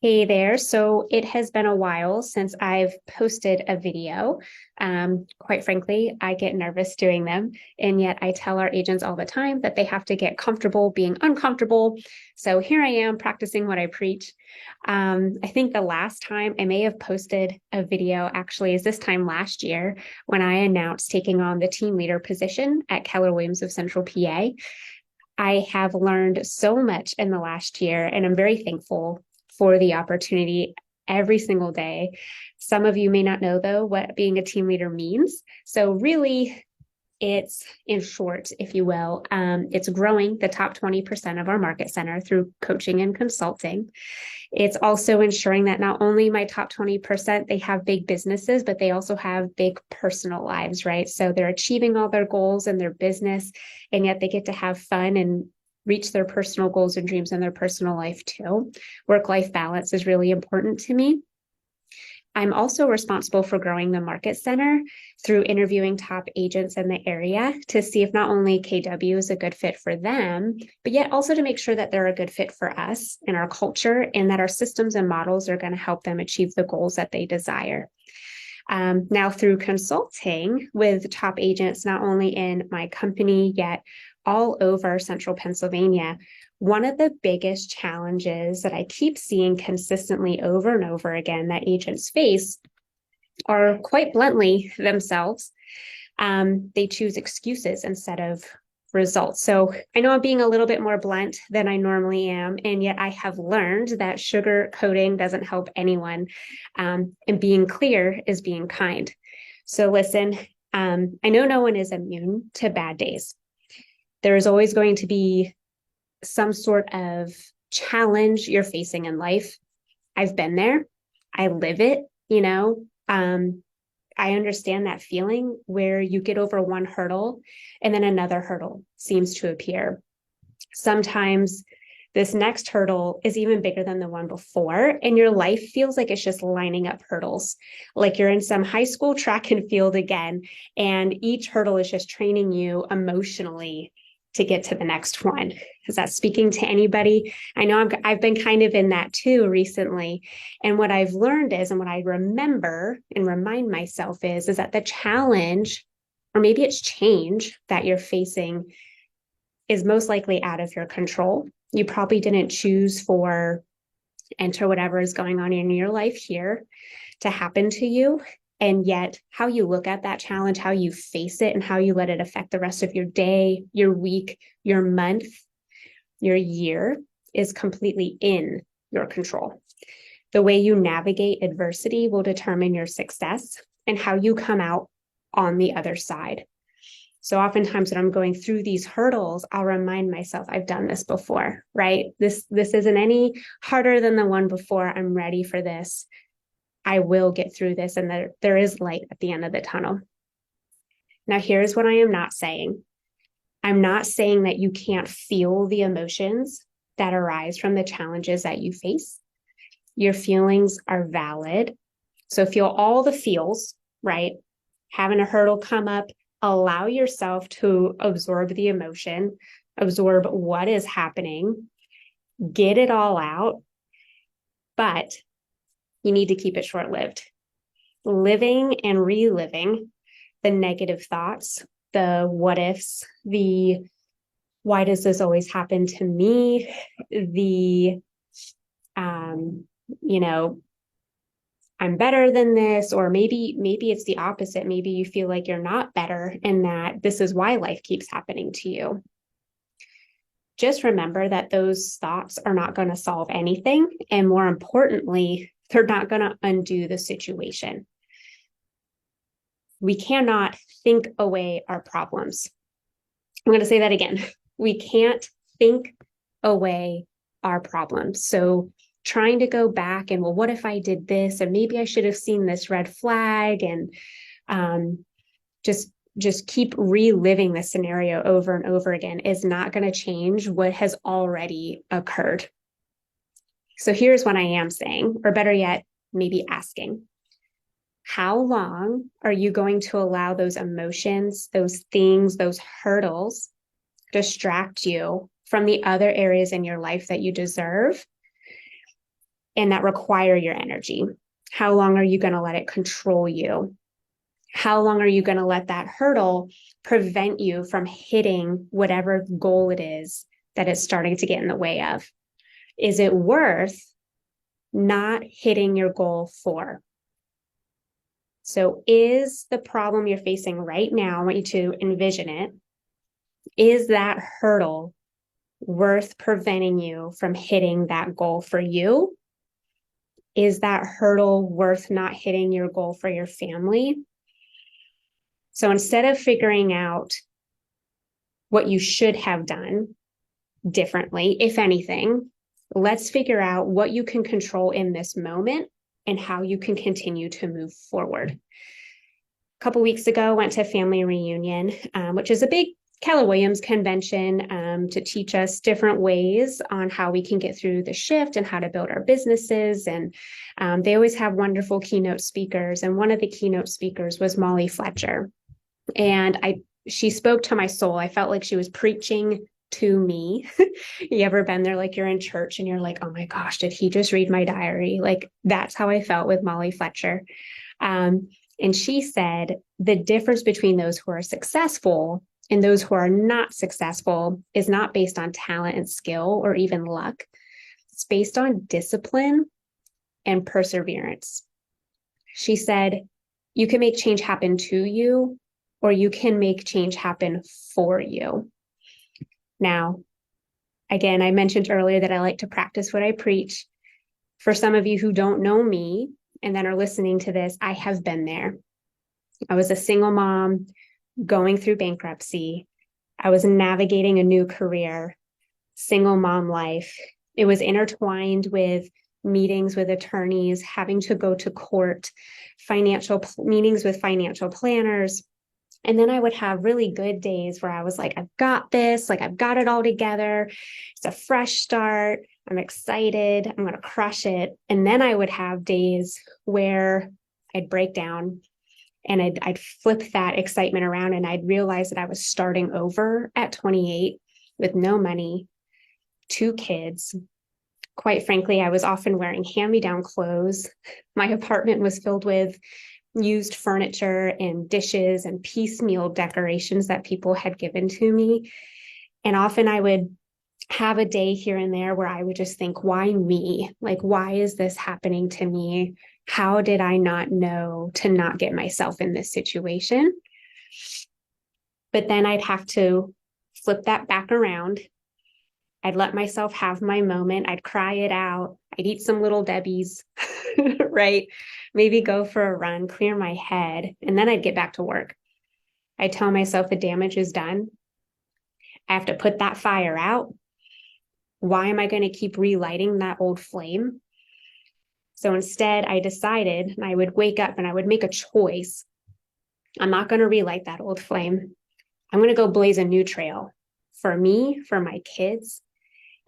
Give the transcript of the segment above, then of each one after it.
Hey there. So it has been a while since I've posted a video. Quite frankly, I get nervous doing them. And yet I tell our agents all the time that they have to get comfortable being uncomfortable. So here I am practicing what I preach. I think the last time I may have posted a video actually is this time last year when I announced taking on the team leader position at Keller Williams of Central PA. I have learned so much in the last year, and I'm very thankful for the opportunity every single day. Some of you may not know, though, what being a team leader means. So, really, it's in short, if you will, it's growing the top 20% of our market center through coaching and consulting. It's also ensuring that not only my top 20%, they have big businesses, but they also have big personal lives, right? So they're achieving all their goals in their business, and yet they get to have fun and reach their personal goals and dreams in their personal life too. Work-life balance is really important to me. I'm also responsible for growing the market center through interviewing top agents in the area to see if not only KW is a good fit for them, but yet also to make sure that they're a good fit for us and our culture, and that our systems and models are going to help them achieve the goals that they desire. Now, through consulting with top agents, not only in my company, yet all over central Pennsylvania, one of the biggest challenges that I keep seeing consistently over and over again that agents face are quite bluntly themselves. They choose excuses instead of results. So I know I'm being a little bit more blunt than I normally am, and yet I have learned that sugar coating doesn't help anyone, and being clear is being kind. So listen, I know no one is immune to bad days. There is always going to be some sort of challenge you're facing in life. I've been there. I live it, I understand that feeling where you get over one hurdle and then another hurdle seems to appear. Sometimes this next hurdle is even bigger than the one before, and your life feels like it's just lining up hurdles, like you're in some high school track and field again, and each hurdle is just training you emotionally to get to the next one. Is that speaking to anybody? I know I've been kind of in that too recently. And what I've learned is, and what I remember and remind myself is that the challenge, or maybe it's change that you're facing, is most likely out of your control. You probably didn't choose for enter whatever is going on in your life here to happen to you. And yet how you look at that challenge, how you face it, and how you let it affect the rest of your day, your week, your month, your year is completely in your control. The way you navigate adversity will determine your success and how you come out on the other side. So oftentimes when I'm going through these hurdles, I'll remind myself, I've done this before, right? This isn't any harder than the one before. I'm ready for this. I will get through this, and there is light at the end of the tunnel. Now, here's what I am not saying. I'm not saying that you can't feel the emotions that arise from the challenges that you face. Your feelings are valid. So feel all the feels, right? Having a hurdle come up, allow yourself to absorb the emotion, absorb what is happening, get it all out, but you need to keep it short-lived. Living and reliving the negative thoughts, the what ifs, the why does this always happen to me, the I'm better than this, or maybe it's the opposite. Maybe you feel like you're not better and that this is why life keeps happening to you. Just remember that those thoughts are not going to solve anything, and more importantly, they're not going to undo the situation. We cannot think away our problems. I'm going to say that again. We can't think away our problems. So trying to go back and, well, what if I did this? And maybe I should have seen this red flag, and just keep reliving the scenario over and over again is not going to change what has already occurred. So here's what I am saying, or better yet, maybe asking. How long are you going to allow those emotions, those things, those hurdles distract you from the other areas in your life that you deserve and that require your energy? How long are you going to let it control you? How long are you going to let that hurdle prevent you from hitting whatever goal it is that it's starting to get in the way of? Is it worth not hitting your goal for? So is the problem you're facing right now, I want you to envision it, is that hurdle worth preventing you from hitting that goal for you? Is that hurdle worth not hitting your goal for your family? So instead of figuring out what you should have done differently, if anything, let's figure out what you can control in this moment and how you can continue to move forward. A couple weeks ago, I went to a family reunion, which is a big Keller Williams convention to teach us different ways on how we can get through the shift and how to build our businesses. And they always have wonderful keynote speakers. And one of the keynote speakers was Molly Fletcher. And she spoke to my soul. I felt like she was preaching to me. You ever been there, like you're in church and you're like, oh my gosh, did he just read my diary? Like that's how I felt with Molly Fletcher. And she said, the difference between those who are successful and those who are not successful is not based on talent and skill or even luck. It's based on discipline and perseverance. She said, you can make change happen to you, or you can make change happen for you. Now, again, I mentioned earlier that I like to practice what I preach. For some of you who don't know me and then are listening to this, I have been there. I was a single mom going through bankruptcy. I was navigating a new career, single mom life. It was intertwined with meetings with attorneys, having to go to court, financial meetings with financial planners. And then I would have really good days where I was like, I've got this, like I've got it all together. It's a fresh start. I'm excited. I'm going to crush it. And then I would have days where I'd break down and I'd flip that excitement around and I'd realize that I was starting over at 28 with no money, 2 kids. Quite frankly, I was often wearing hand-me-down clothes. My apartment was filled with used furniture and dishes and piecemeal decorations that people had given to me. And often I would have a day here and there where I would just think, why me? Like, why is this happening to me? How did I not know to not get myself in this situation? But then I'd have to flip that back around. I'd let myself have my moment. I'd cry it out. I'd eat some Little Debbie's, right? Maybe go for a run, clear my head, and then I'd get back to work. I tell myself the damage is done. I have to put that fire out. Why am I going to keep relighting that old flame? So instead, I decided, and I would wake up and I would make a choice. I'm not going to relight that old flame. I'm going to go blaze a new trail for me, for my kids.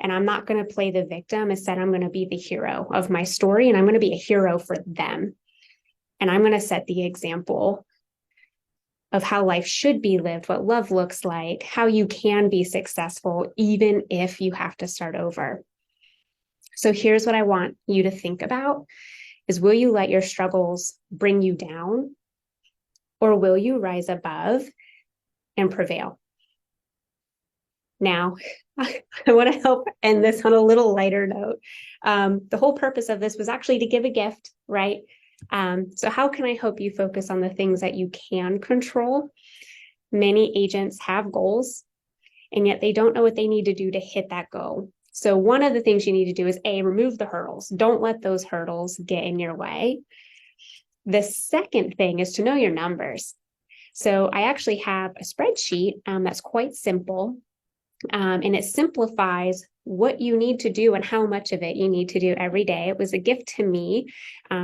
And I'm not going to play the victim. Instead, I'm going to be the hero of my story, and I'm going to be a hero for them. And I'm going to set the example of how life should be lived, what love looks like, how you can be successful, even if you have to start over. So here's what I want you to think about is, will you let your struggles bring you down, or will you rise above and prevail? Now, I want to help end this on a little lighter note. The whole purpose of this was actually to give a gift, right? So how can I help you focus on the things that you can control? Many agents have goals, and yet they don't know what they need to do to hit that goal. So one of the things you need to do is remove the hurdles. Don't let those hurdles get in your way. The second thing is to know your numbers. So I actually have a spreadsheet that's quite simple. And it simplifies what you need to do and how much of it you need to do every day. It was a gift to me.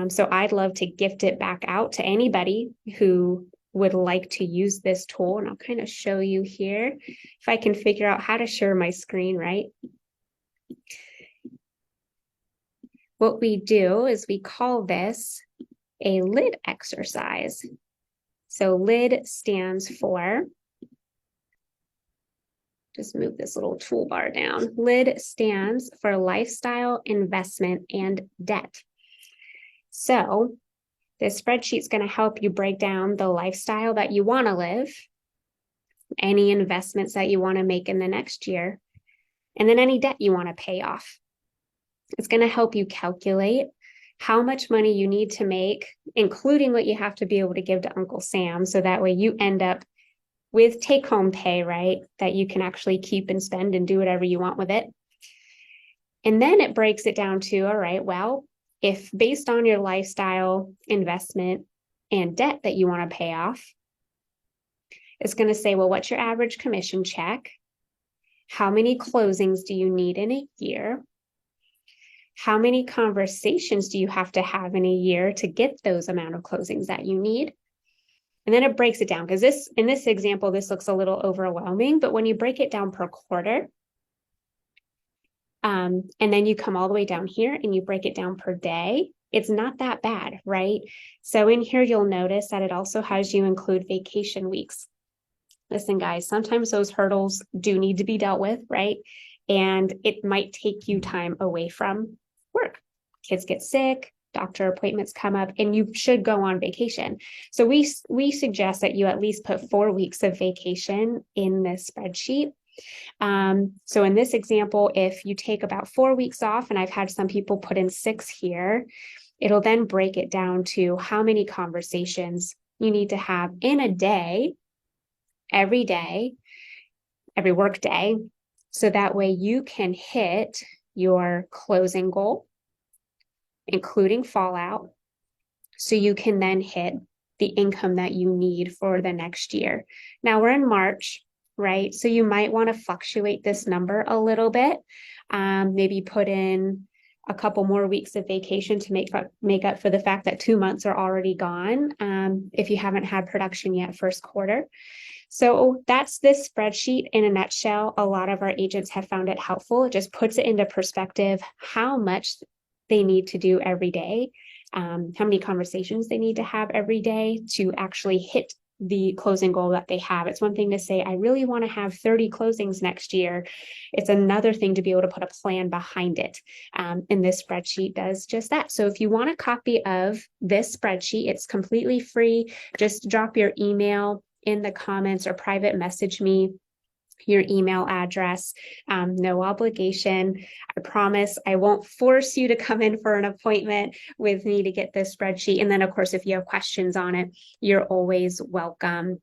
So I'd love to gift it back out to anybody who would like to use this tool. And I'll kind of show you here if I can figure out how to share my screen, right? What we do is we call this a lid exercise. So lid stands for Just move this little toolbar down. LID stands for lifestyle, investment, and debt. So this spreadsheet's going to help you break down the lifestyle that you want to live, any investments that you want to make in the next year, and then any debt you want to pay off. It's going to help you calculate how much money you need to make, including what you have to be able to give to Uncle Sam. So that way you end up with take-home pay, right? That you can actually keep and spend and do whatever you want with it. And then it breaks it down to, all right, well, if based on your lifestyle, investment, and debt that you want to pay off, it's going to say, well, what's your average commission check? How many closings do you need in a year? How many conversations do you have to have in a year to get those amount of closings that you need? And then it breaks it down, because in this example, this looks a little overwhelming, but when you break it down per quarter, and then you come all the way down here and you break it down per day, it's not that bad, right? So in here, you'll notice that it also has you include vacation weeks. Listen, guys, sometimes those hurdles do need to be dealt with, right? And it might take you time away from work. Kids get sick, doctor appointments come up, and you should go on vacation. So we suggest that you at least put 4 weeks of vacation in this spreadsheet. So in this example, if you take about 4 weeks off, and I've had some people put in 6 here, it'll then break it down to how many conversations you need to have in a day, every work day, so that way you can hit your closing goal, including fallout, so you can then hit the income that you need for the next year. Now we're in March, right? So you might want to fluctuate this number a little bit. Maybe put in a couple more weeks of vacation to make up for the fact that 2 months are already gone, if you haven't had production yet first quarter. So that's this spreadsheet in a nutshell. A lot of our agents have found it helpful. It just puts it into perspective how much they need to do every day, how many conversations they need to have every day to actually hit the closing goal that they have. It's one thing to say, I really want to have 30 closings next year. It's another thing to be able to put a plan behind it. And this spreadsheet does just that. So if you want a copy of this spreadsheet, it's completely free. Just drop your email in the comments or private message me your email address. No obligation. I promise I won't force you to come in for an appointment with me to get this spreadsheet. And then, of course, if you have questions on it, you're always welcome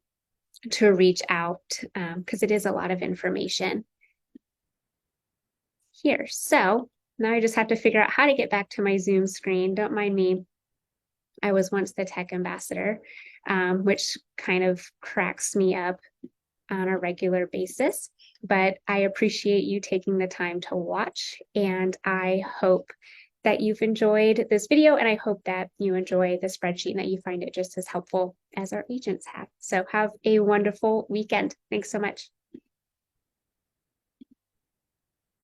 to reach out, because it is a lot of information here. So now I just have to figure out how to get back to my Zoom screen. Don't mind me. I was once the tech ambassador, which kind of cracks me up on a regular basis, but I appreciate you taking the time to watch, and I hope that you've enjoyed this video, and I hope that you enjoy the spreadsheet and that you find it just as helpful as our agents have. So have a wonderful weekend. Thanks so much.